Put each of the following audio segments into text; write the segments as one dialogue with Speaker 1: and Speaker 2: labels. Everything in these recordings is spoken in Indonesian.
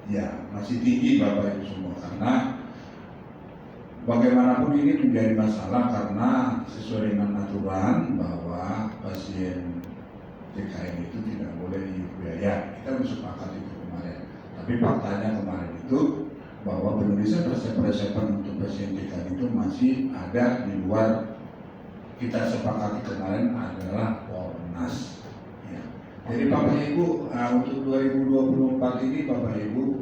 Speaker 1: Ya, masih tinggi Bapak Ibu semua, karena bagaimanapun ini menjadi masalah karena sesuai dengan aturan bahwa pasien TKN itu tidak boleh dibiayai. Kita sepakat itu kemarin. Tapi faktanya kemarin itu bahwa penulisan resep-resepan untuk pasien TKN itu masih ada di luar. Kita sepakati kemarin adalah Polnas. Ya. Jadi Bapak Ibu, untuk 2024 ini Bapak Ibu,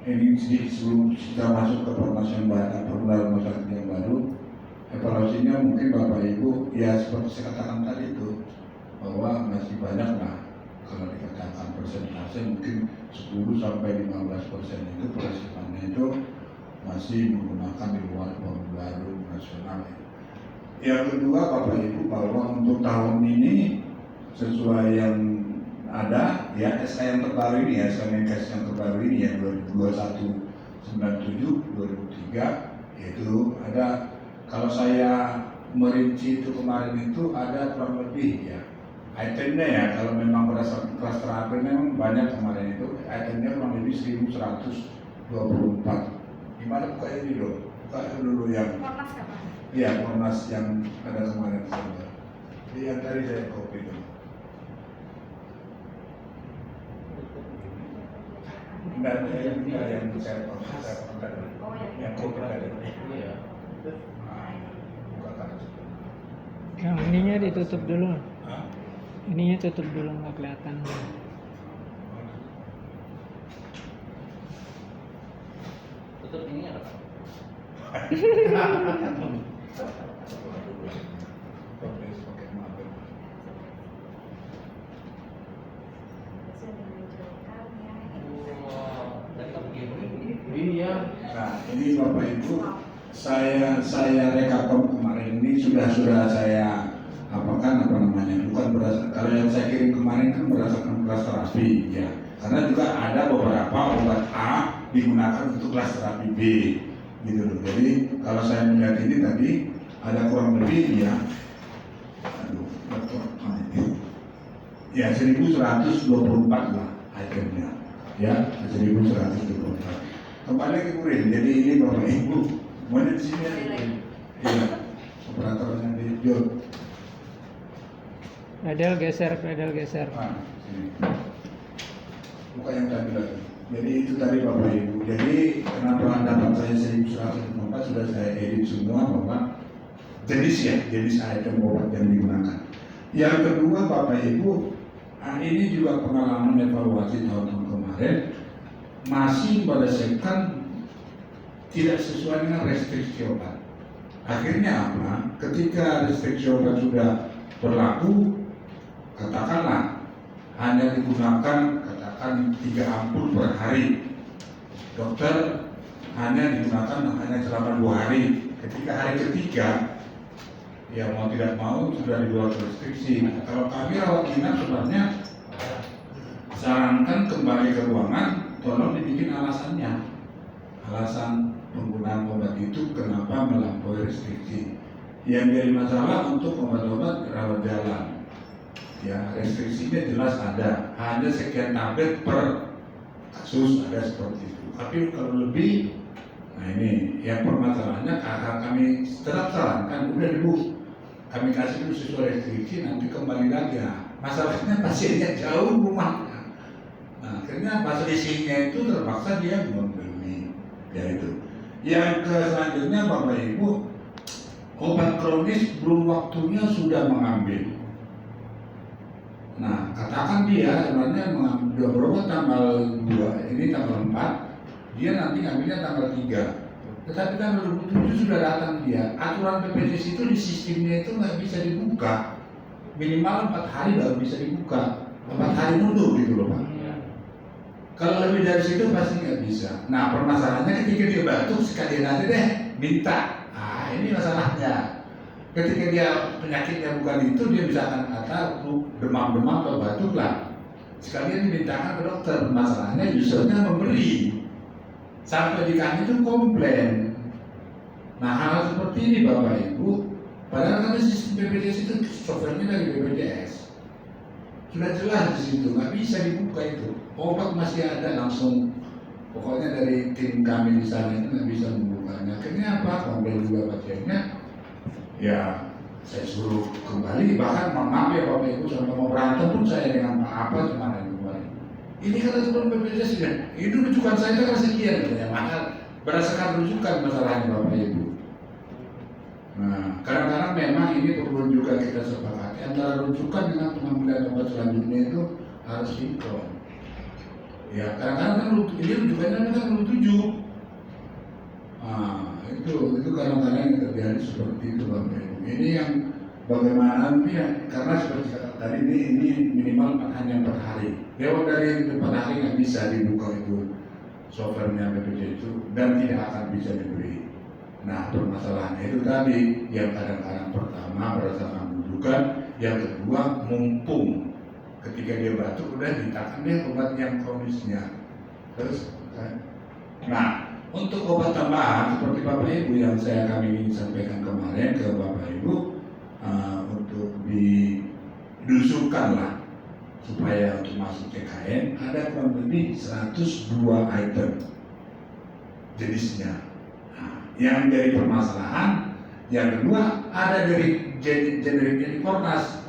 Speaker 1: ini sebelum kita masuk ke Polnas yang baru, rumah sakit yang baru, evaluasinya mungkin Bapak Ibu, ya seperti saya katakan tadi itu, bahwa masih banyak lah, kalau dikatakan persentase mungkin 10-15% itu persiapannya itu masih menggunakan di luar baru nasional. Yang kedua Bapak Ibu, bahwa untuk tahun ini sesuai yang ada ya SK yang terbaru ini ya, Kemenkes yang terbaru ini ya 2021-97-2003, yaitu ada, kalau saya merinci itu kemarin itu ada kurang lebih ya itemnya ya, kalau memang berdasarkan kelas terapi memang banyak kemarin itu itemnya kurang lebih 1124. Gimana buka ini dulu? Buka dulu yang
Speaker 2: Polnas kapan?
Speaker 1: Iya, Polnas yang ada kemarin saja. Jadi yang tadi saya copy dulu. Enggak, yang saya kontak dulu.
Speaker 2: Oh,
Speaker 1: Yang copy tadi.
Speaker 3: Iya.
Speaker 1: Buka kanan.
Speaker 4: Yang ininya ditutup dulu.
Speaker 1: Hah?
Speaker 4: Ininya tutup dulu, nggak kelihatan.
Speaker 3: Tutup ini apa? Iya.
Speaker 1: Nah, ini Bapak Ibu, saya rekapkan kemarin ini sudah saya bukan berdasarkan, kalau yang saya kirim kemarin kan berdasarkan kelas terapi ya, karena juga ada beberapa obat A digunakan untuk kelas terapi B gitu loh. Jadi kalau saya melihat ini tadi ada kurang lebih ya, ya 1124 lah itemnya ya, 1124. Kembali ke kurir. Jadi ini Bapak Ibu, mana di sini ya, operatornya di Jod.
Speaker 4: Pedal geser.
Speaker 1: Nah, sini. Buka yang tadi lagi. Jadi itu tadi Bapak Ibu. Jadi kenapa dapat saya 1124 sudah saya edit semua bahwa jenis item obat yang digunakan. Yang kedua Bapak Ibu, ini juga pengalaman evaluasi tahun-tahun kemarin masih berdasarkan tidak sesuai dengan restriksi obat. Akhirnya apa? Ketika restriksi obat sudah berlaku, katakanlah hanya digunakan 3 ampul per hari, dokter hanya digunakan selama 2 hari. Ketika hari ketiga, ya mau tidak mau sudah di luar restriksi. Nah, kalau kami rawat inap sebenarnya sarankan kembali ke ruangan, tolong dibikin alasannya, alasan penggunaan obat itu kenapa melampaui restriksi. Yang jadi masalah untuk obat-obat rawat jalan, ya restriksinya jelas ada, hanya sekian tablet per kasus, ada seperti itu. Tapi kalau lebih, nah ini yang permasalahannya, karena kami tetap sarankan udah dulu kami kasih dulu sesuai restriksi, nanti kembali lagi. Nah, masalahnya pasiennya jauh rumahnya. Nah, akhirnya pas isinya itu terpaksa dia membeli, ya itu. Yang selanjutnya Bapak Ibu, obat kronis belum waktunya sudah mengambil. Nah, katakan dia sebenarnya mengambil berobat tanggal 2, ini tanggal 4, dia nanti ngambilnya tanggal 3. Tetapi tanggal 27 sudah datang dia. Aturan BPJS itu di sistemnya itu nggak bisa dibuka. Minimal 4 hari baru bisa dibuka. 4 hari mundur gitu loh Pak. Kalau lebih dari situ pasti nggak bisa. Nah, permasalahannya ketika dia batuk sekalian aja deh minta. Nah, ini masalahnya. Ketika dia penyakitnya bukan itu, dia bisa kata demam-demam atau batuk lah. Sekalian dimintakan ke dokter. Masalahnya usernya memberi. Sampai di kami itu komplain. Nah, hal seperti ini Bapak Ibu, padahal kan sistem BPJS itu softwarenya dari BPJS. Sudah jelas di situ, nggak bisa dibuka itu. Obat masih ada, langsung Pokoknya dari tim kami di sana itu nggak bisa membukanya. Akhirnya apa? Komplain juga pasiennya. Ya saya suruh kembali. Bahkan maaf ya Bapak Ibu sampai mau berantem pun saya dengan Pak apa kemarin. Ini kata turun BPJS ya. Itu rujukan saya kan sekian. Ya maka berdasarkan rujukan masalahnya Bapak Ibu. Nah, kadang-kadang memang ini perlu juga kita sepakati antara rujukan dengan pengambilan obat selanjutnya itu harus sinkron. Ya, kadang-kadang kan ini rujukannya kan belum 7. Nah, itu kadang-kadang yang terjadi seperti itu Bapak Ibu. Ini yang bagaimana ya, karena seperti kata tadi ini minimal hanya 4 hari. Lewat dari 4 hari nggak bisa dibuka itu softwarenya BPJS itu dan tidak akan bisa diberi. Nah, permasalahannya itu tadi yang kadang-kadang pertama berdasarkan rujukan, yang kedua mumpung ketika dia batuk udah ditakan dia obat yang kronisnya. Terus, nah untuk obat tambahan seperti Bapak Ibu yang kami ingin sampaikan kemarin ke Bapak Ibu untuk didusukan lah supaya untuk masuk TKN ada kurang lebih 102 item jenisnya. Yang menjadi permasalahan, yang kedua ada dari generiknya di Kornas.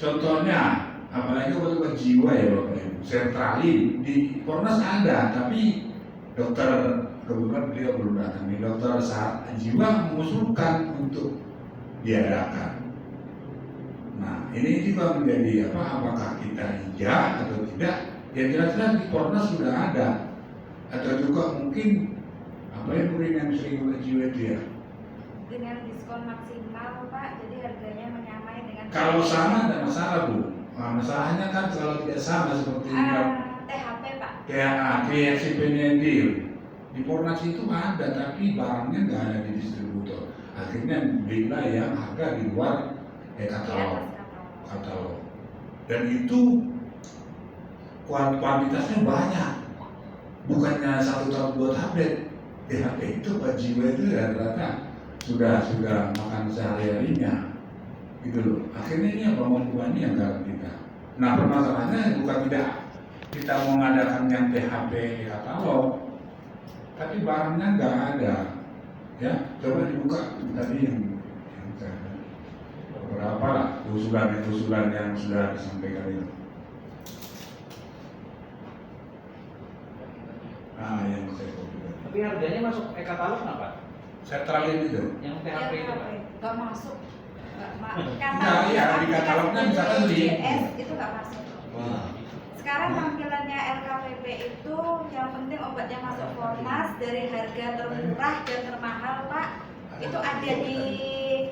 Speaker 1: Contohnya, apalagi obat-obat jiwa ya Bapak Ibu, sertralin di Kornas ada, tapi dokter kebetulan beliau belum datang. Dokter saat jiwa mengusulkan untuk diadakan. Nah, ini juga menjadi apakah kita iya atau tidak? Yang jelas-jelas di Kornas sudah ada, atau juga mungkin apa yang yang sering obat jiwa itu ya?
Speaker 2: Dengan diskon maksimal Pak, jadi harganya menyamai dengan.
Speaker 1: Kalau sama tidak masalah Bu. Nah, masalahnya kan kalau tidak sama seperti
Speaker 2: THP Pak.
Speaker 1: Kayak si penendil di Pornas itu ada, tapi barangnya nggak ada di distributor. Akhirnya belilah yang harga di luar katalog. Dan itu kuantitasnya banyak. Bukannya 1 atau 2 tablet. THP itu obat jiwa itu rata-rata sudah makan sehari-harinya gitu loh. Akhirnya ini apa membuat yang garam kita. Nah permasalahannya bukan tidak kita mau mengadakan yang THP di katalog, tapi barangnya nggak ada. Ya coba dibuka tadi yang beberapa lah usulan yang sudah disampaikan itu. Nah yang saya
Speaker 3: tapi harganya masuk e-katalog nggak Pak?
Speaker 1: Sertralin itu.
Speaker 3: Yang THP itu Pak?
Speaker 2: Nggak masuk.
Speaker 1: Nah, iya di katalognya misalkan di
Speaker 2: BPJS itu nggak masuk.
Speaker 3: Wah.
Speaker 2: Sekarang tampilannya LKPP itu yang penting obatnya masuk Fornas dari harga termurah dan termahal Pak. Itu ada di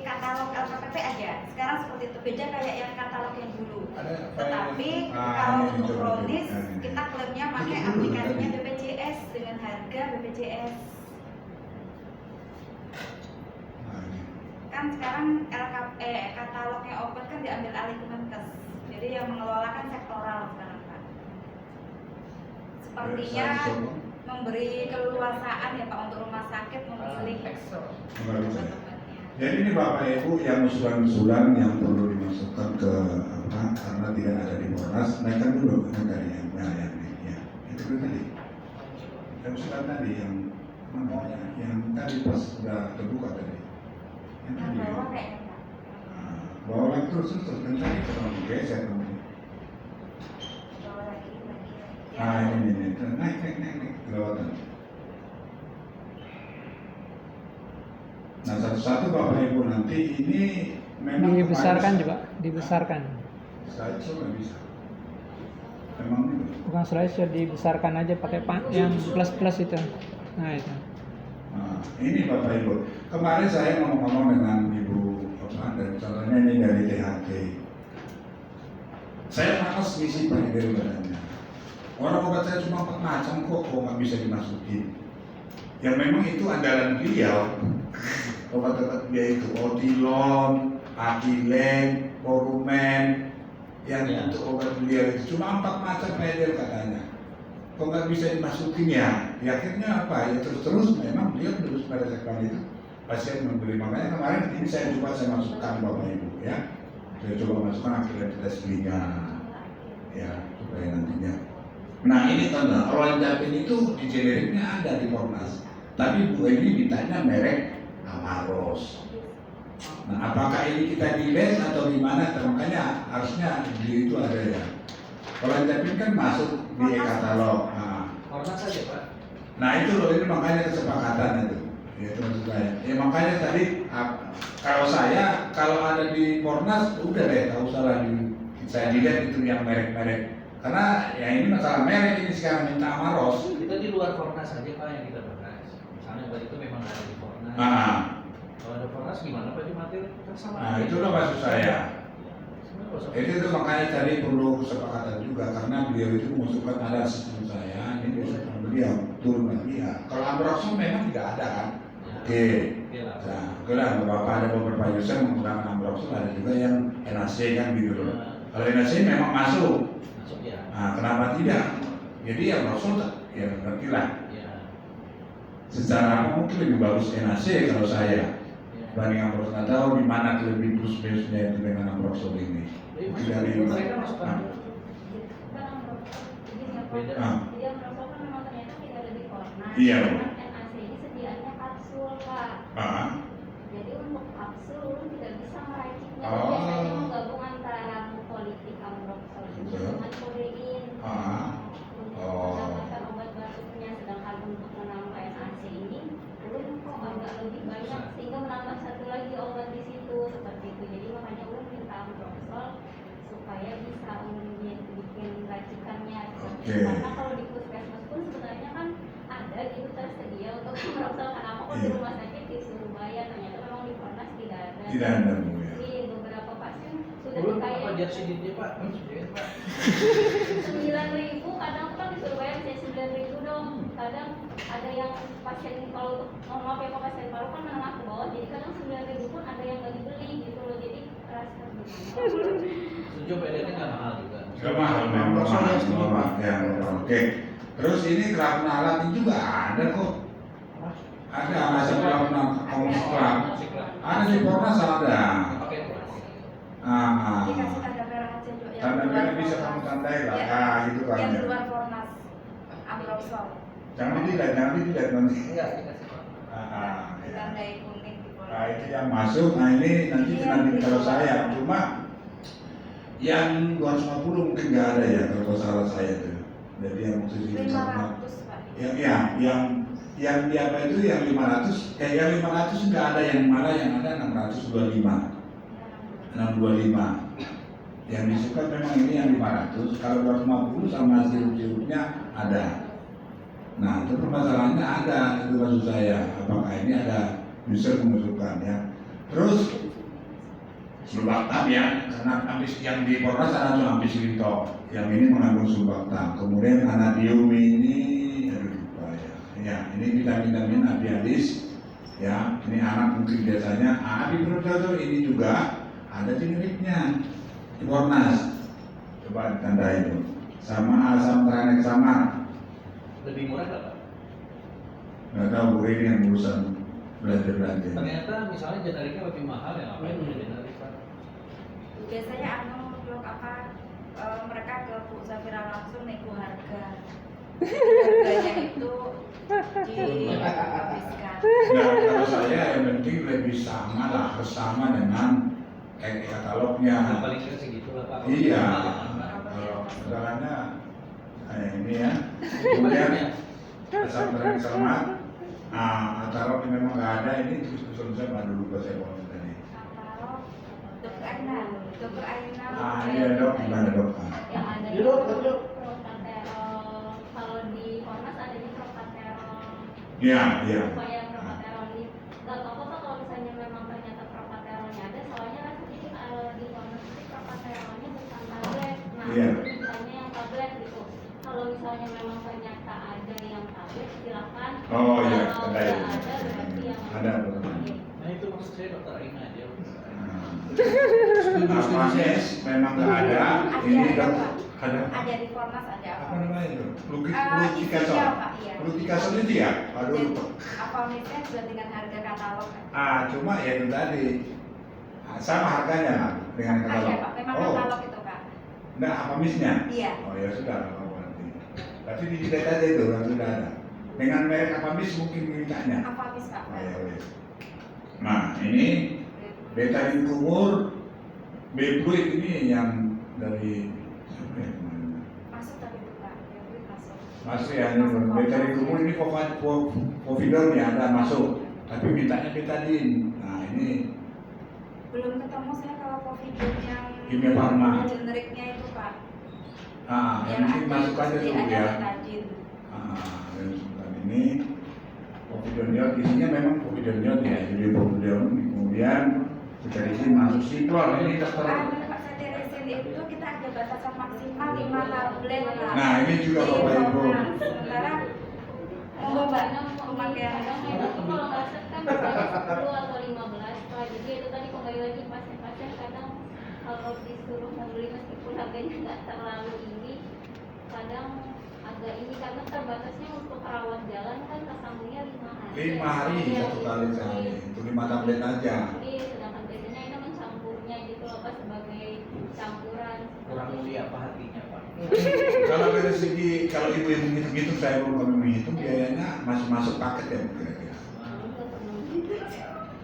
Speaker 2: katalog LKPP ada. Sekarang seperti itu beda kayak yang katalog yang dulu. Tetapi kalau untuk kronis kita klaimnya pakai aplikasinya BPJS dengan harga BPJS. Kan sekarang katalognya obat kan diambil alih Kemenkes. Jadi yang mengelola kan sektoral sekarang Pak. Sepertinya memberi keleluasaan ya Pak untuk rumah sakit memilih obat-obatnya.
Speaker 1: Jadi ini Bapak Ibu yang usulan-usulan yang perlu dimasukkan ke karena tidak ada di Monas, naikkan dulu dari yang itu tadi. Yang usulan tadi yang mana yang tadi pas sudah terbuka tadi. Yang tadi.
Speaker 2: Bawah kayaknya Pak.
Speaker 1: Bawa lagi terus kan tadi kalau digeser kemudian.
Speaker 2: Bawah lagi.
Speaker 1: Ini naik kelewatan. Nah satu-satu Bapak Ibu nanti ini memang
Speaker 4: dibesarkan juga, dibesarkan.
Speaker 1: Slideshow nggak bisa. Memang itu.
Speaker 4: Bukan slideshow, dibesarkan aja pakai yang plus itu. Nah itu.
Speaker 1: Nah, ini Bapak Ibu. Kemarin saya ngomong dengan Ibu dan contohnya ini dari THT. Saya malas ngisi Pak dari badannya. Orang obat saya cuma 4 macam kok nggak bisa dimasukin. Yang memang itu andalan beliau. Obat-obat dia itu Otilon, Akilen, Porumen, yang untuk obat beliau itu cuma 4 macam pedel katanya. Kok nggak bisa dimasukin ya? Akhirnya apa? Ya terus memang beliau terus pada sekali itu pasien membeli. Makanya kemarin ini saya masukkan Bapak Ibu ya. Saya coba masukkan Akilen kita belinya ya supaya nantinya Nah ini contoh, Olanzapin itu di generiknya ada di Komnas, tapi Bu ini ditanya merek Amaros. Nah apakah ini kita di-les atau gimana? Makanya harusnya di itu ada ya. Olanzapin kan masuk di e-katalog.
Speaker 3: Kornas saja Pak.
Speaker 1: Nah itu loh, ini makanya kesepakatan itu. Ya itu maksud saya. Ya makanya tadi kalau saya kalau ada di Kornas udah deh, tak usah lagi saya dilihat itu yang merek-merek. Karena ya ini masalah merek ini sekarang minta Amaros.
Speaker 3: Kita di luar Kornas saja Pak yang kita bahas. Misalnya Pak itu memang ada di Kornas. Kalau ada Kornas gimana Pak di materi? Kan sama.
Speaker 1: Nah itu loh maksud saya. Itu makanya tadi perlu kesepakatan juga karena beliau itu mengusulkan ada sistem saya, ini diusulkan beliau turun lagi ya. Kalau Ambrosol memang tidak ada kan? Oke. Nah, kalau beberapa ada beberapa user menggunakan Ambrosol, ada juga yang NAC kan gitu loh. Kalau NAC memang masuk.
Speaker 3: Masuk ya.
Speaker 1: Nah, kenapa tidak? Jadi Ambrosol ya ngerti lah. Secara mungkin lebih bagus NAC kalau saya dibanding Ambrosol. Nggak tahu di mana lebih plus minusnya itu dengan Ambrosol ini. Mungkin dari
Speaker 3: mereka masukkan beda.
Speaker 2: Jadi Ambrosol kan memang ternyata tidak ada di Kornas.
Speaker 1: Iya.
Speaker 2: NAC ini sediaannya kapsul Pak. Jadi untuk kapsul tidak bisa meraciknya. Biasanya menggabung antara politik Ambrosol dengan kodein untuk mendapatkan obat batuknya, sedangkan untuk menambah NAC ini ulun kok agak lebih banyak sehingga menambah satu lagi obat di situ seperti itu. Jadi makanya ulun minta Ambrosol supaya bisa bikin racikannya. Karena kalau di puskesmas pun sebenarnya kan ada gitu tersedia untuk Ambrosol, karena aku di rumah sakit disuruh bayar, ternyata memang di Kornas tidak ada.
Speaker 1: Tidak ada Bu ya.
Speaker 2: Jadi beberapa pasien sudah
Speaker 3: Belum
Speaker 2: dibayar.
Speaker 3: apa jersey dia Pak?
Speaker 2: 9.000, kadang kan disuruh bayar saya 9.000 dong. Kadang ada yang pasien kalau mohon maaf ya Pak, pasien paru kan menengah ke bawah, jadi kadang 9.000 pun ada yang nggak dibeli gitu loh. Jadi rasa
Speaker 3: Setuju PD-nya nggak mahal juga.
Speaker 1: Gak mahal memang mahal yang oke. Terus ini kerapunan alat ini juga ada kok. Ada alasan kerapunan komunikasi. Ada di Kornas ada.
Speaker 3: Pakai
Speaker 2: dikasih tanda merah aja juga yang
Speaker 1: Tanda
Speaker 2: di luar
Speaker 1: merah bisa
Speaker 2: Kornas.
Speaker 1: kamu tandai lah.
Speaker 2: Ya,
Speaker 1: Nah gitu kan.
Speaker 2: yang di luar Kornas Ambrosol
Speaker 1: Jangan dilihat nanti.
Speaker 3: enggak dikasih Pak.
Speaker 1: Ya.
Speaker 2: ditandai kuning di
Speaker 1: Nah
Speaker 2: Kornas.
Speaker 1: itu yang masuk. Nah ini nanti kalau saya cuma yang 250 mungkin nggak ada ya kalau salah saya tuh. Jadi yang posisi
Speaker 2: 500 Pak.
Speaker 1: yang di apa itu yang 500 yang 500 nggak ada, yang malah yang ada 625 yang disuka memang ini yang 500. Kalau 250 sama sirup-sirupnya ada. Nah itu permasalahannya ada, itu maksud saya apakah ini ada user mengusulkan ya. Terus surbaktam ya, karena ambis yang di Kornas ada tuh ampicillin, yang ini mengandung surbaktam. Kemudian anadium ini, aduh lupa ya. Ya, ini vitamin abialis, ya. Ini anak mungkin biasanya. Abiprotozol ini juga ada generiknya di Kornas. Coba ditandai itu. Sama asam tranexamat.
Speaker 3: Lebih murah nggak Pak?
Speaker 1: Nggak tahu ini yang urusan belanja.
Speaker 3: Ternyata misalnya generiknya lebih mahal ya apa itu generik Pak?
Speaker 2: Biasanya dok mereka ke Bu Safira langsung nego harga. Harganya itu dihabiskan.
Speaker 1: Nah, kalau saya yang penting lebih sama lah, bersama dengan katalognya.
Speaker 3: Yang paling kecil segitu lah Pak.
Speaker 1: Iya. Kalau misalnya ini ya, kemudian asam tranexamat, katalog yang memang nggak ada ini terus saya nggak dulu saya bawa tadi.
Speaker 2: Katalog dokter Aina.
Speaker 1: Iya dok, gimana dok?
Speaker 2: Yang ada
Speaker 3: Iya, dok, dok.
Speaker 2: prokaterol. Kalau di Kornas ada di prokaterol.
Speaker 1: Iya.
Speaker 2: Supaya prokaterol ini nggak tahu Pak kalau misalnya memang ternyata prokaterolnya ada, soalnya kan di Kornas itu prokaterolnya bukan tablet. Nah,
Speaker 1: Iya.
Speaker 2: misalnya yang tablet gitu. Kalau misalnya memang ternyata ada yang tablet, silakan.
Speaker 1: Oh iya,
Speaker 2: Kalau
Speaker 1: ada
Speaker 2: nggak
Speaker 1: ya.
Speaker 2: ada berarti yang
Speaker 1: Ada betul.
Speaker 3: Nah itu maksud saya dokter Aina dia.
Speaker 1: Apanya memang nggak ada. Ini dok ada.
Speaker 2: Ada di Kornas ada
Speaker 1: Apa namanya itu?
Speaker 2: isinya,
Speaker 1: Lutikasol.
Speaker 2: Pak, iya.
Speaker 1: Lutikasol itu ya? Aduh lupa.
Speaker 2: Apamisnya juga dengan harga katalog.
Speaker 1: Cuma ya itu tadi sama harganya lah dengan katalog.
Speaker 2: Iya Pak, memang katalog itu Pak.
Speaker 1: Enggak, apa misnya?
Speaker 2: Iya.
Speaker 1: Oh ya sudah, apa berarti. Berarti di data aja itu yang sudah ada. Dengan merek apa bis mungkin mintanya.
Speaker 2: Apa bis Pak?
Speaker 1: Oh, ya, wes. Nah ini Betadine kumur, Bepluid ini yang dari siapa ya kemarin?
Speaker 2: Masuk tapi itu Pak, Bepluid masuk.
Speaker 1: Masuk ya, ini Betadine kumur ini Povidon ya ada masuk, tapi mintanya Betadine. Nah ini
Speaker 2: Belum ketemu saya kalau Povidon yang
Speaker 1: Kimia Farma.
Speaker 2: generiknya itu Pak.
Speaker 1: yang ini masuk aja
Speaker 2: seperti
Speaker 1: dulu
Speaker 2: ada
Speaker 1: ya.
Speaker 2: Betadine.
Speaker 1: Dan sebentar ini Povidoniol isinya memang Povidoniol ya, jadi Povidon kemudian kita isi masuk siklon ini dokter.
Speaker 2: Pak Cetirizine itu kita ada batasan maksimal 5 tablet Pak.
Speaker 1: Nah ini juga Bapak Ibu.
Speaker 2: Sementara monggo Mbak pemakaian.
Speaker 5: Kalau nggak set kan misalnya 10 atau 15 Pak. Jadi itu tadi kembali lagi pasien-pasien kadang kalau disuruh membeli meskipun harganya nggak terlalu ini, kadang agak ini karena terbatasnya untuk rawat jalan kan kesambungnya 5 hari.
Speaker 1: 5 hari satu kali sehari, itu 5 tablet aja.
Speaker 5: Jadi sedangkan biasanya ini mencampurnya gitu loh Pak sebagai campuran.
Speaker 3: Kurang lebih apa hatinya Pak?
Speaker 1: Kalau dari segi kalau ibu yang menghitung-hitung saya belum kami menghitung biayanya masih masuk paket ya Bu, kira-kira.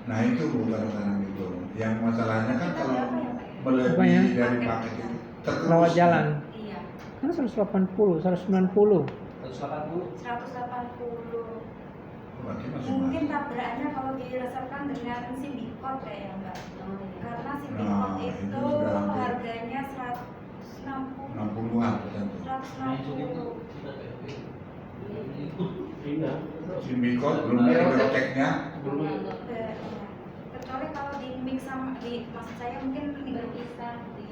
Speaker 1: Nah itu Bu kadang-kadang gitu. Yang masalahnya kan kalau melebihi dari paket itu tergerus.
Speaker 4: Rawat jalan.
Speaker 2: Iya.
Speaker 4: Kan 180, 190.
Speaker 3: 180.
Speaker 2: 180.
Speaker 1: Berarti masih
Speaker 2: Mungkin
Speaker 1: masuk.
Speaker 2: tabrakannya kalau diresepkan dengan Symbicort ya Mbak. Karena
Speaker 1: Nah,
Speaker 2: Symbicort
Speaker 1: itu
Speaker 2: itu
Speaker 1: sudah hampir.
Speaker 2: harganya 160.
Speaker 1: 60-an persen tuh.
Speaker 2: 160.
Speaker 1: Simbikot belum ada biblioteknya.
Speaker 2: Iya. Kecuali kalau di mix sama maksud saya mungkin
Speaker 5: Berkisar di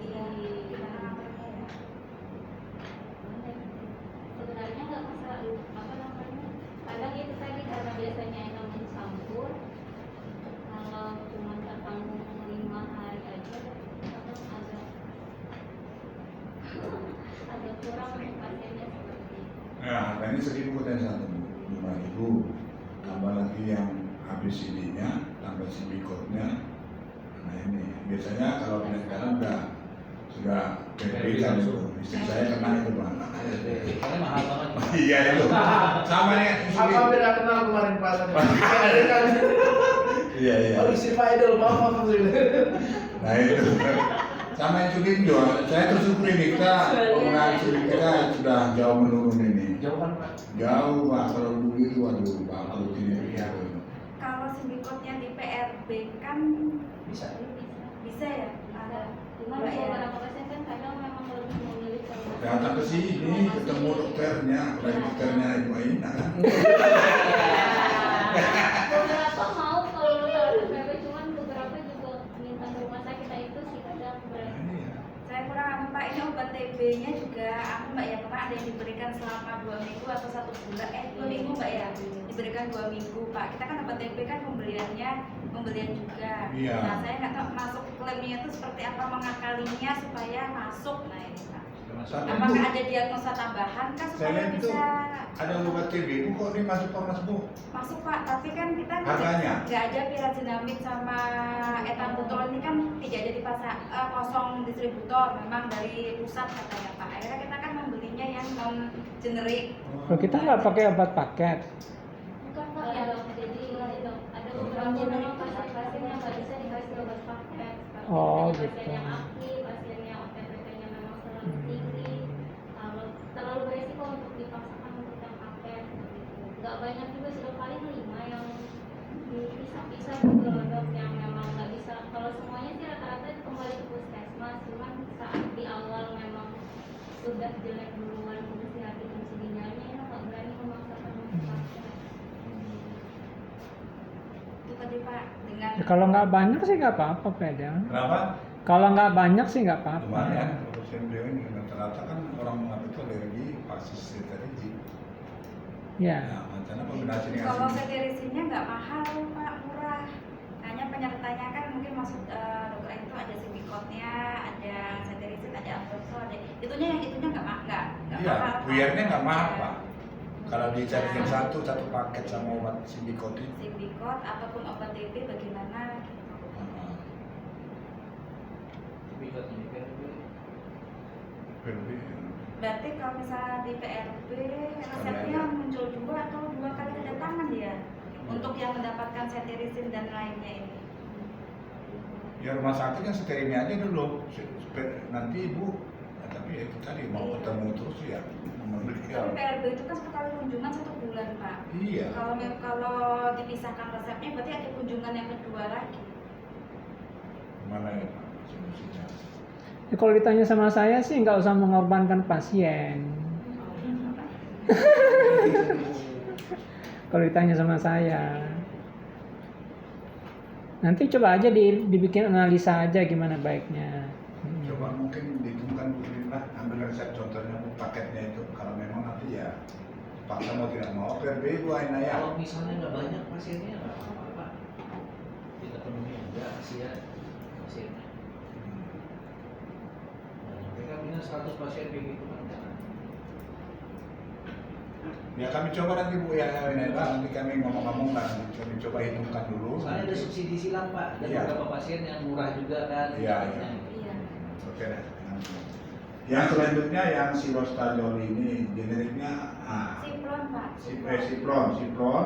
Speaker 2: gimana namanya ya.
Speaker 5: sebenarnya nggak masalah apa namanya, kadang itu tadi karena biasanya enak mencampur, kalau cuma tertanggung 5 hari aja kadang agak kurang untuk pasiennya seperti itu.
Speaker 1: Ya, harganya 1.000 katanya satu, 5.000. Tambah lagi yang ABCD-nya, tambah simbikotnya. Nah ini biasanya kalau pindah sekarang sudah beda itu. Istri saya kena itu Bang.
Speaker 3: Karena mahal banget Pak.
Speaker 1: Iya itu. Sama nih.
Speaker 6: Apa beda kenal kemarin Pak? Ada kan?
Speaker 1: Iya iya.
Speaker 6: Oh, isi Pak Idol maaf.
Speaker 1: Nah itu. Sama insulin juga. Saya tersyukur ini kita penggunaan insulin kita sudah jauh menurun ini.
Speaker 3: Jauh kan Pak?
Speaker 1: Jauh Pak. Kalau dulu itu waduh Pak kalau ini ya.
Speaker 2: Kalau Symbicotnya di PRB kan
Speaker 3: Bisa.
Speaker 2: bisa ya? Ada.
Speaker 5: Cuma
Speaker 2: Mbak ya.
Speaker 5: beberapa pasien kan kadang memang lebih memilih kalau
Speaker 1: Datang ke sini ketemu dokternya, dokternya Ibu Aina kan.
Speaker 5: beberapa mau kalau PPP, cuman beberapa juga minta ke rumah sakit itu sih kadang berat.
Speaker 2: Saya kurang apa Pak, ini obat TB-nya juga aku Mbak ya, Pak ada yang diberikan selama 2 minggu atau 1 bulan, 2 minggu Mbak ya, diberikan 2 minggu Pak. Kita kan obat TB kan pembelian juga.
Speaker 1: Iya.
Speaker 2: Nah saya nggak tahu masuk klaimnya itu seperti apa mengakalinya supaya masuk. Nah ini Pak. Apakah ada diagnosa tambahan kah
Speaker 1: Saya
Speaker 2: supaya
Speaker 1: lihat itu
Speaker 2: bisa
Speaker 1: ada obat TB, kok ini masuk Komnas Bu?
Speaker 2: masuk Pak? Tapi kan kita
Speaker 1: Harganya?
Speaker 2: nggak ada pirazinamid sama etanbutol ini kan tidak ada di pasar kosong distributor, memang dari pusat katanya Pak. Akhirnya kita kan membelinya yang non generik.
Speaker 4: Loh, kita nggak pakai obat paket.
Speaker 5: Bukan Pak, ya dok. Jadi ada beberapa memang pasien-pasien yang nggak bisa dikasih obat paket.
Speaker 4: Oh,
Speaker 5: Pasien
Speaker 4: gitu.
Speaker 5: yang aktif, pasien yang OTP-nya memang selalu tinggi. Kalau terlalu beresiko untuk dipaksakan untuk yang paket, gitu. Nggak banyak juga sudah paling 5 yang dipisah-pisah gitu loh dok, yang memang nggak bisa. Kalau semuanya sih rata-rata kembali ke puskesmas, cuman saat di awal memang sudah jelek duluan fungsi hati, fungsi ginjalnya, ya nggak berani memaksakan untuk paket.
Speaker 2: Itu tadi Pak dengan
Speaker 4: Ya, kalau nggak banyak sih nggak apa-apa Peda.
Speaker 1: Kenapa?
Speaker 4: Kalau nggak banyak sih nggak apa-apa.
Speaker 1: Lumayan, pasien beliau ini rata-rata kan orang mengatakan itu alergi vaksin sterility.
Speaker 4: Ya.
Speaker 1: Nah, macamnya kombinasi dengan
Speaker 2: kalau
Speaker 1: sini.
Speaker 2: setirisinya nggak mahal Pak, murah. Hanya penyertanya kan mungkin maksud dokter itu ada Symbicotnya, ada setirisin, ada Alfonso, ada itunya nggak mahal.
Speaker 1: Iya, buyarnya nggak mahal
Speaker 2: Iya.
Speaker 1: Pak. Kalau dicari yang satu paket sama obat Symbicort ini.
Speaker 2: Symbicort ataupun obat TB bagaimana?
Speaker 3: Tapi kalau ini kan
Speaker 1: Berarti
Speaker 2: Berarti kalau misalnya di PRB resepnya muncul 2 atau 2 kali kedatangan ya untuk yang mendapatkan cetirizin dan lainnya ini.
Speaker 1: Ya rumah sakit kan seterini aja dulu, nanti ibu, ya, tapi ya itu tadi mau ketemu terus ya, membeli
Speaker 2: Tapi PRB itu kan sekali kunjungan 1 bulan Pak.
Speaker 1: Iya.
Speaker 2: Kalau dipisahkan resepnya berarti ada kunjungan yang kedua lagi.
Speaker 1: Gimana ya Pak, solusinya?
Speaker 4: Ya, kalau ditanya sama saya sih nggak usah mengorbankan pasien. Kalau ditanya sama saya, nanti coba aja dibikin analisa aja gimana baiknya.
Speaker 1: Coba mungkin dihitungkan dulu lah, ambil resep contohnya paketnya itu, kalau memang nanti ya paksa mau tidak mau PRB ibu Aina ya.
Speaker 3: Kalau misalnya nggak banyak pasiennya nggak apa-apa, kita penuhi aja pasiennya. Mereka punya 100 pasien begitu kan jangan.
Speaker 1: Ya kami coba nanti Bu ya Aina, nanti kami ngomong-ngomong lah, kami coba hitungkan dulu.
Speaker 3: Soalnya ada subsidi silang Pak, dan
Speaker 1: Iya.
Speaker 3: beberapa pasien yang murah juga kan.
Speaker 1: Iya,
Speaker 3: Iya.
Speaker 2: Iya.
Speaker 1: Oke deh. Yang selanjutnya yang silostazol ini generiknya
Speaker 2: Siplon Pak.
Speaker 1: Siplon,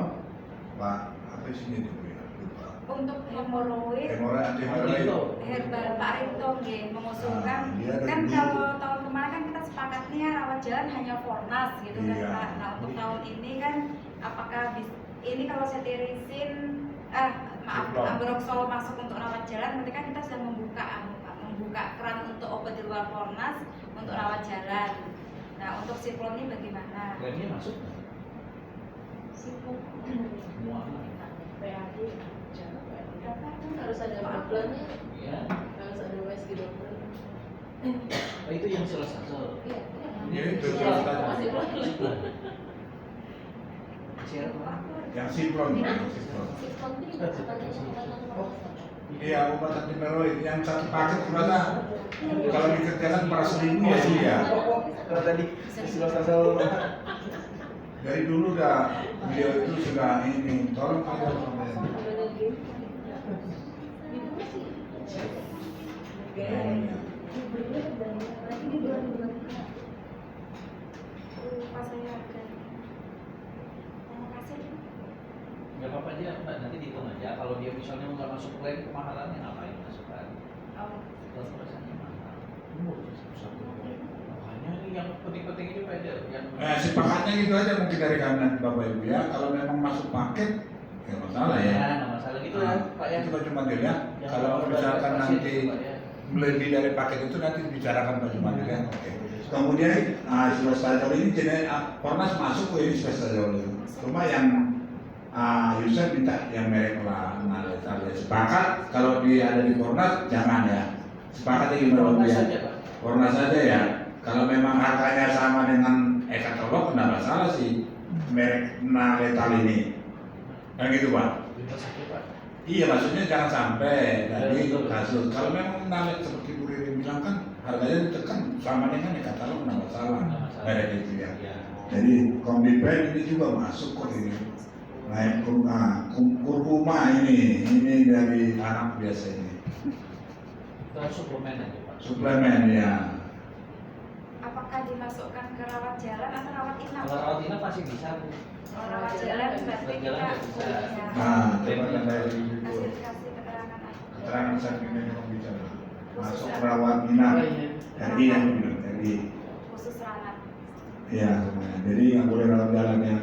Speaker 1: Pak, apa isinya itu ya? Lupa.
Speaker 2: Untuk hemoroid
Speaker 1: Hemoroid, antihemoroid.
Speaker 2: herbal Pak Rinto nggih mengusulkan
Speaker 1: Iya, dari
Speaker 2: kan
Speaker 1: dulu.
Speaker 2: kalau tahun kemarin kan kita sepakatnya rawat jalan hanya Fornas gitu kan
Speaker 1: Iya.
Speaker 2: Pak. Nah untuk tahun ini kan apakah ini kalau cetirizin maaf
Speaker 1: Siplon.
Speaker 2: ambroxol masuk untuk rawat jalan berarti kan kita sudah membuka Pak, membuka keran untuk obat di luar Fornas untuk rawat jalan. Nah untuk siplon ini bagaimana?
Speaker 3: Remnya masuk nggak?
Speaker 5: Sibuk.
Speaker 3: Semua.
Speaker 5: PAD
Speaker 2: Berapa?
Speaker 5: harus ada dokternya,
Speaker 3: Iya.
Speaker 5: harus ada WSG dokter.
Speaker 3: Oh, itu yang silostazol.
Speaker 5: Iya.
Speaker 1: Ya, itu
Speaker 5: Iya,
Speaker 1: silostazol.
Speaker 5: masih belum.
Speaker 3: Siapa?
Speaker 1: Yang Siplon, Siplon.
Speaker 5: Sibuk itu juga katanya obat-obatan.
Speaker 1: Iya, obat antihemoroid yang satu paket berapa? Kalau dikerjakan per 1.000 ya sih ya.
Speaker 6: Kalau tadi silostazol
Speaker 1: Dari dulu dah beliau itu sudah ini, tolong aja sama
Speaker 2: Lupa saya harga. Terima kasih.
Speaker 3: Nggak apa-apa aja Mbak, nanti dihitung aja. Kalau dia misalnya nggak masuk klaim kemahalannya ngapain masukkan?
Speaker 2: Oh.
Speaker 3: Kalau rasanya mahal. Makanya ini yang penting-penting itu ada yang
Speaker 1: sepakatnya gitu aja mungkin dari kami nanti Bapak Ibu ya. Kalau memang masuk paket, ya masalah ya.
Speaker 3: nggak masalah gitu ya Pak ya.
Speaker 1: Itu Pak Jumadil ya.
Speaker 3: Yang
Speaker 1: Kalau
Speaker 3: kalau
Speaker 1: misalkan
Speaker 3: ada
Speaker 1: nanti
Speaker 3: pasien, Pak, ya.
Speaker 1: lebih dari paket itu nanti dibicarakan Pak Jumadil ya. Oke. Kemudian silostazol ini jenis Fornas masuk ke ini silostazol itu. Cuma yang user minta yang merek lah. Nah, sepakat kalau dia ada di Fornas jangan ya. Sepakatnya gimana Pak
Speaker 3: Fornas
Speaker 1: ya?
Speaker 3: saja, Pak.
Speaker 1: Fornas saja ya. Kalau memang harganya sama dengan katalog tidak masalah sih merek Naletal ini. Kan gitu Pak.
Speaker 3: Bebas saja Pak.
Speaker 1: Iya maksudnya jangan sampai jadi
Speaker 3: Betul.
Speaker 1: kasus. Kalau memang Nalet seperti Bu Riri bilang kan harganya ditekan sama dengan katalog tidak masalah.
Speaker 3: Nggak masalah.
Speaker 1: Merek itu ya.
Speaker 3: Iya.
Speaker 1: Jadi Kombipen ini juga masuk kok ini. Naik kurkuma ini dari anak biasa ini.
Speaker 3: Itu suplemen aja Pak.
Speaker 1: Suplemen ya.
Speaker 2: Apakah dimasukkan ke rawat jalan atau rawat inap?
Speaker 3: Kalau rawat inap pasti bisa Bu.
Speaker 2: Kalau rawat jalan berarti
Speaker 3: Rawat jalan
Speaker 2: kita
Speaker 3: nggak bisa.
Speaker 2: ya,
Speaker 1: Nah, coba yang dari itu
Speaker 2: kasih keterangan aja.
Speaker 1: keterangan sampingnya yang bicara. Masuk rawat inap. RI yang bilang RI.
Speaker 2: Khusus rawat.
Speaker 1: Iya, semuanya. Jadi nggak boleh rawat jalannya.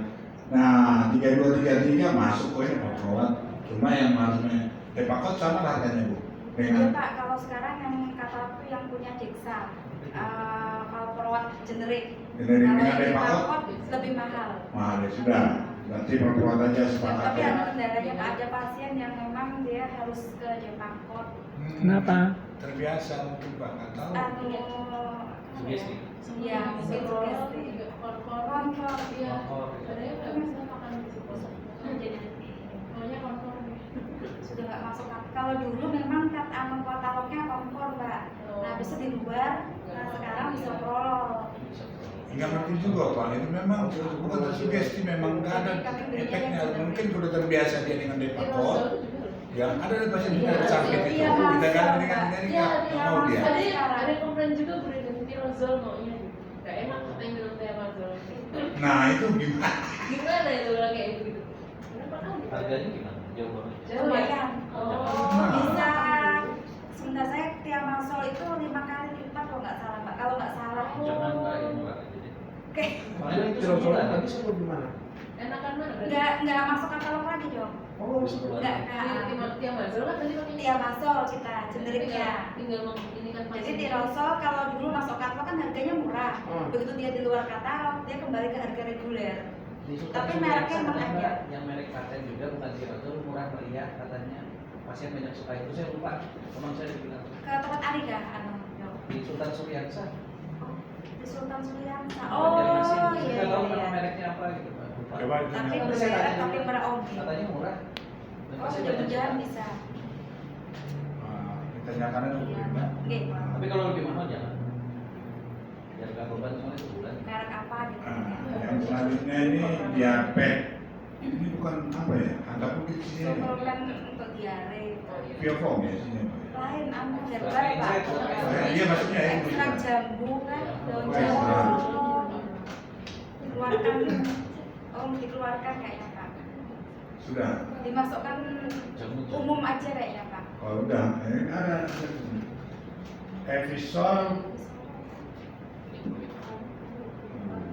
Speaker 1: Nah, 3233 masuk kok ini Pak Rawat. Cuma yang harusnya Depakot sama lah harganya Bu.
Speaker 2: Iya
Speaker 1: Dengan
Speaker 2: Pak, kalau sekarang yang katalog itu yang punya Diksa. Kalau perawat generik.
Speaker 1: generik
Speaker 2: Kalau
Speaker 1: dengan
Speaker 2: yang di
Speaker 1: Depakot
Speaker 2: Palkot lebih mahal.
Speaker 1: mahal ya sudah. Berarti Pak aja sepakat
Speaker 2: Tapi
Speaker 1: ya.
Speaker 2: ada kendalanya Pak, ada pasien yang memang dia harus ke Depakot.
Speaker 4: Kenapa?
Speaker 1: Terbiasa mungkin Pak nggak tahu.
Speaker 3: Sugesti.
Speaker 2: Iya, mungkin sugesti. Konfor.
Speaker 5: Iya.
Speaker 3: Konfor.
Speaker 5: Katanya nggak bisa makan di situ. Maunya konfor.
Speaker 2: Sudah nggak masuk akal. Kalau dulu memang katalognya konfor Mbak. Nah, bisa di luar. Nah, sekarang bisa prolol.
Speaker 1: Nggak ngerti juga Pak. Itu memang bukan sugesti memang nggak ada efeknya. Mungkin sudah terbiasa dia dengan Depakot. Ya ada pasien yang ada sakit itu
Speaker 2: Iya,
Speaker 1: kita kan
Speaker 2: Mas.
Speaker 1: dengan
Speaker 5: Iya,
Speaker 1: nggak mau dia.
Speaker 5: ada komplain juga berhenti tirozol maunya gitu. Nggak enak.
Speaker 1: Nah itu gimana?
Speaker 5: Gimana itu kalau kayak gitu? Kenapa kamu?
Speaker 3: Harganya gimana? Jauh banget.
Speaker 2: Lumayan.
Speaker 5: Oh,
Speaker 2: Bisa. Sebentar saya Tiamasol itu 5 kali lipat kalau nggak salah Mbak. Kalau nggak salah.
Speaker 3: Jangan Mbak yang murah aja deh.
Speaker 2: Oke.
Speaker 3: Soalnya itu
Speaker 6: Coba
Speaker 3: sebulan.
Speaker 6: tapi sebelum gimana?
Speaker 5: enakan mana?
Speaker 2: Nggak masuk katalog lagi dong.
Speaker 6: Oh,
Speaker 2: Nggak.
Speaker 5: Tiap masuk kan tadi pakai
Speaker 2: Tiamasol kita generiknya.
Speaker 5: tinggal ini kan
Speaker 2: Jadi tirosol kalau dulu masuk katalog kan harganya murah. Begitu dia di luar katalog dia kembali ke harga reguler.
Speaker 3: Di Sultan
Speaker 2: Tapi
Speaker 3: Suriaksa
Speaker 2: mereknya emang
Speaker 3: katanya,
Speaker 2: ada.
Speaker 3: Mbak, yang merek paten juga bukan tirosol, murah meriah katanya. Pasien banyak suka itu, saya lupa. Teman saya dibilang
Speaker 2: Ke tempat Ari kah? Dok?
Speaker 3: di Sultan Suriaksa.
Speaker 2: Oh, di Sultan Suriaksa.
Speaker 3: Banjarmasin.
Speaker 2: Oh
Speaker 3: Saya
Speaker 2: iya
Speaker 3: nggak tahu nama
Speaker 2: iya.
Speaker 3: mereknya apa gitu, Mbak. Lupa.
Speaker 1: Coba
Speaker 2: Tapi
Speaker 1: tanya.
Speaker 2: bermerek tapi berobi.
Speaker 3: Katanya murah. Dan
Speaker 2: Oh,
Speaker 3: pasien banyak
Speaker 2: mudah-mudahan
Speaker 3: suka.
Speaker 2: bisa.
Speaker 1: Ditanyakan aja
Speaker 2: Iya.
Speaker 1: Mbak.
Speaker 2: Oke.
Speaker 3: Tapi kalau lebih mahal jangan. Jangan nggak beban soalnya sebulan.
Speaker 2: Merek apa gitu?
Speaker 1: Yang selanjutnya ini diapet. Ini bukan apa ya? Agak mungkin sih.
Speaker 2: Suplemen untuk diare.
Speaker 1: Biofom ya sini.
Speaker 2: Lain anu herbal
Speaker 3: Protein
Speaker 2: Pak.
Speaker 3: shake, protein
Speaker 1: shake. Iya, maksudnya ya, itu.
Speaker 2: Ekstrak jambu kan, daun
Speaker 1: Oh,
Speaker 2: jambu.
Speaker 1: ekstrak.
Speaker 2: Dikeluarkan. Oh, dikeluarkan kayaknya Pak.
Speaker 1: Sudah.
Speaker 2: Dimasukkan
Speaker 3: Jamu.
Speaker 2: umum aja kayaknya Pak.
Speaker 1: Oh udah. Ini ada. Evisol.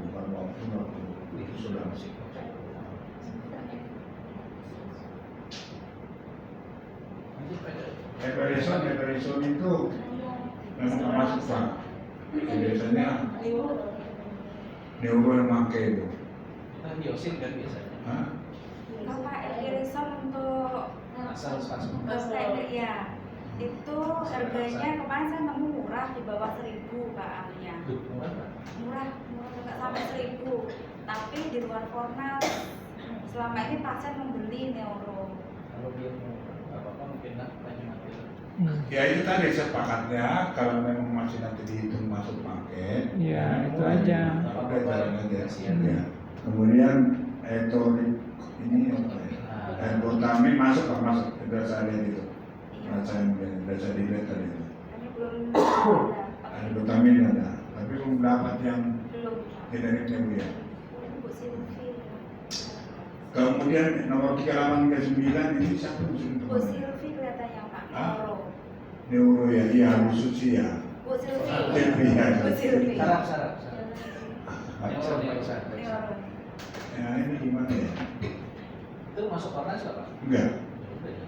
Speaker 1: Bukan waktu itu sudah. Eperison itu memang nggak masuk Pak. Biasanya neuro yang pakai itu.
Speaker 3: Kita biosin kan biasanya.
Speaker 1: Hah?
Speaker 2: Apa Elirison untuk
Speaker 3: Asal spasmo.
Speaker 2: protein ya. Itu harganya kemarin saya nemu murah di bawah 1.000 Pak Alia.
Speaker 3: Duh, murah Pak.
Speaker 2: Murah nggak sampai 1.000. Tapi di luar Fornas selama ini pasien membeli neuro.
Speaker 3: Kalau dia mau nggak apa-apa mungkin lah banyak mati.
Speaker 1: Ya itu tadi sepakatnya kalau memang masih nanti dihitung masuk paket.
Speaker 4: Ya, itu aja.
Speaker 1: Udah jalan aja. Ya. Kemudian etorik ini apa ya? Ergotamin masuk Pak masuk. Sudah saya lihat itu. Sudah saya dilihat tadi itu.
Speaker 2: Ini belum ada.
Speaker 1: Ergotamin ada, tapi belum dapat yang
Speaker 2: Belum.
Speaker 1: generiknya Bu ya.
Speaker 2: Bu Silvi.
Speaker 1: Kemudian nomor 3839 ini siapa
Speaker 2: Bu
Speaker 1: musuh
Speaker 2: Silvi kelihatannya Pak.
Speaker 1: Ah?
Speaker 2: Neuro.
Speaker 1: Neuro ya, iya Bu Suci ya.
Speaker 2: Bu Silvi.
Speaker 1: Silvi ya.
Speaker 2: Bu Silvi.
Speaker 3: Sarap.
Speaker 1: Neuro.
Speaker 2: Neuro.
Speaker 1: Ya ini gimana ya?
Speaker 3: Itu masuk Fornas nggak Pak?
Speaker 1: Enggak.
Speaker 3: Udah ya.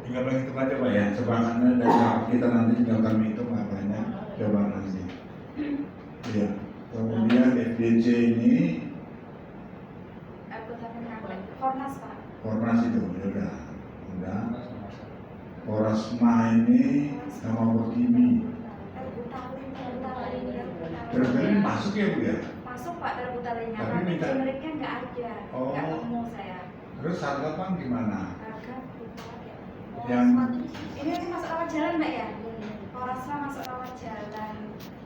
Speaker 1: Tinggal menghitung aja Pak ya. Sebakannya dari kita nanti tinggal kami hitung makanya coba nanti. Iya. Kemudian FDC ini
Speaker 2: Ergotamin tablet. Fornas Pak.
Speaker 1: Fornas itu ya udah.
Speaker 3: Fornas nomor 1.
Speaker 1: Forasma ini sama Botimi.
Speaker 2: Ergotamin.
Speaker 1: Terus ini masuk ya Bu ya?
Speaker 2: Masuk Pak Ergotaminnya.
Speaker 1: Tapi
Speaker 2: Tapi
Speaker 1: minta-
Speaker 2: generiknya nggak ada.
Speaker 1: Oh.
Speaker 2: Nggak nemu saya.
Speaker 1: Terus harga Bang gimana?
Speaker 2: Harga
Speaker 1: Yang
Speaker 2: ini masuk rawat jalan Mbak ya? Forasma masuk rawat jalan.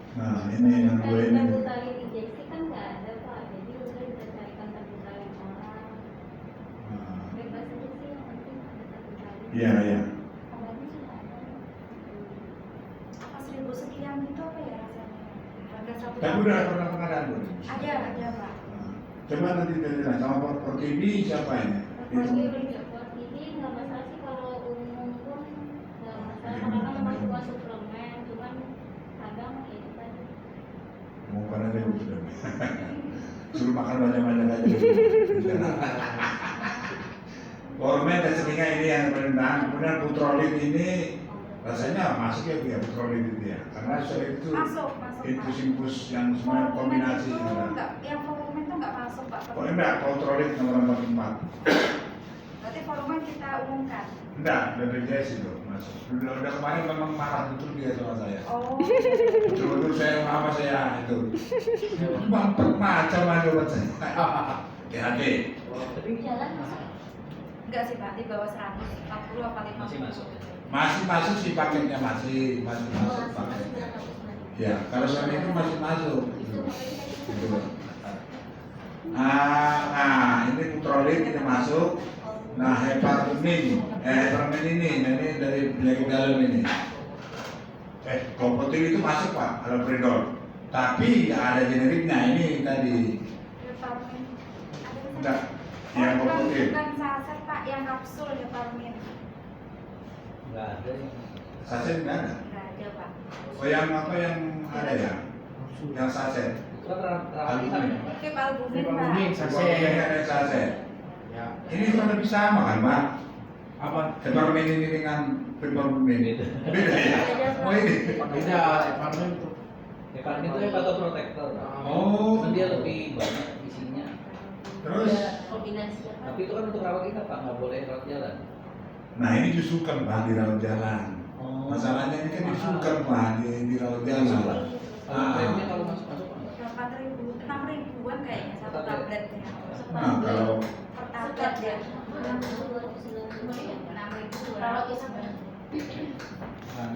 Speaker 1: nah ini yang gue ini.
Speaker 5: Tali injeksi kan nggak ada Pak, jadi udah kita carikan tali orang.
Speaker 1: Nah,
Speaker 5: Bebas aja sih, yang penting ada tali.
Speaker 1: iya iya.
Speaker 5: Obatnya sudah ada.
Speaker 2: Apa 1.000 sekian gitu apa ya rasanya? Harga satu.
Speaker 1: Tapi udah pernah pengadaan belum?
Speaker 2: Ada Pak.
Speaker 1: Nah, coba nanti dilihat sama Pak TV siapa ini?
Speaker 5: Kalau
Speaker 1: Itu.
Speaker 5: buat ini nggak masalah sih, kalau umum pun nggak masalah karena kan masuk buat suplemen, cuman kadang ya itu tadi.
Speaker 1: Mau pada aja Bu sudah. Suruh makan banyak-banyak aja. Formen dan selinga ini yang perintahan. Kemudian putrolit ini rasanya masuk ya Bu ya putrolit itu ya. Karena soal itu
Speaker 2: Masuk
Speaker 1: infus-infus yang semua
Speaker 2: Volumen
Speaker 1: kombinasi.
Speaker 2: itu
Speaker 1: Nah.
Speaker 2: enggak, yang volumen itu enggak masuk Pak.
Speaker 1: Oh enggak, putrolit nomor 4.
Speaker 2: Berarti volumen kita umumkan.
Speaker 1: Enggak, BPJS itu masuk. Udah kemarin memang marah betul dia sama saya.
Speaker 2: Oh.
Speaker 1: Betul-betul saya apa saya itu. Mampet macam aja buat saya. Hati-hati.
Speaker 3: Tapi
Speaker 5: Jalan masuk.
Speaker 2: Enggak sih Pak, di bawah 140 apa 50.
Speaker 3: masih masuk.
Speaker 1: Masih masuk sih paketnya masih masuk paketnya. Ya, kalau sama itu masih masuk. Gitu. Nah, ini putrolit ini masuk. Nah, heparmin ini dari penyakit dalam ini. Kopotil itu masuk Pak, alopridol. Tapi nggak ada generiknya ini tadi
Speaker 2: Heparmin.
Speaker 1: Enggak, yang putih.
Speaker 2: Bukan saset Pak, yang kapsul Heparmin.
Speaker 3: Nggak ada yang
Speaker 1: Saset enggak ada.
Speaker 2: Nggak ada Pak.
Speaker 1: Oh yang apa yang ada ya? Yang saset.
Speaker 3: itu kan rakitan ya Pak.
Speaker 2: Oke Pak Albumin Pak.
Speaker 6: Albumin.
Speaker 1: Saset. Yang saset.
Speaker 6: Ya.
Speaker 1: Ini kurang lebih sama kan, Pak?
Speaker 6: Apa?
Speaker 1: Heparmin ini dengan Heparmin.
Speaker 3: Beda.
Speaker 1: Beda ya? Oh ini.
Speaker 6: Beda, Eparmin itu.
Speaker 3: Heparin itu hepatoprotektor Pak.
Speaker 1: Oh.
Speaker 3: Cuman dia lebih banyak isinya.
Speaker 1: Terus,
Speaker 5: kombinasi
Speaker 3: Tapi itu kan untuk rawat kita Pak, nggak boleh rawat jalan.
Speaker 1: nah ini disukan Pak di rawat jalan.
Speaker 3: Oh.
Speaker 1: Masalahnya ini kan disukan Pak di rawat jalan.
Speaker 3: Kalau klaimnya kalau masuk Pak.
Speaker 2: 8.000, 6.000-an kayaknya satu tabletnya.
Speaker 1: Nah kalau
Speaker 2: Per tablet ya.
Speaker 5: 290 ya.
Speaker 2: 6.000.
Speaker 5: Kalau isap
Speaker 3: Nah,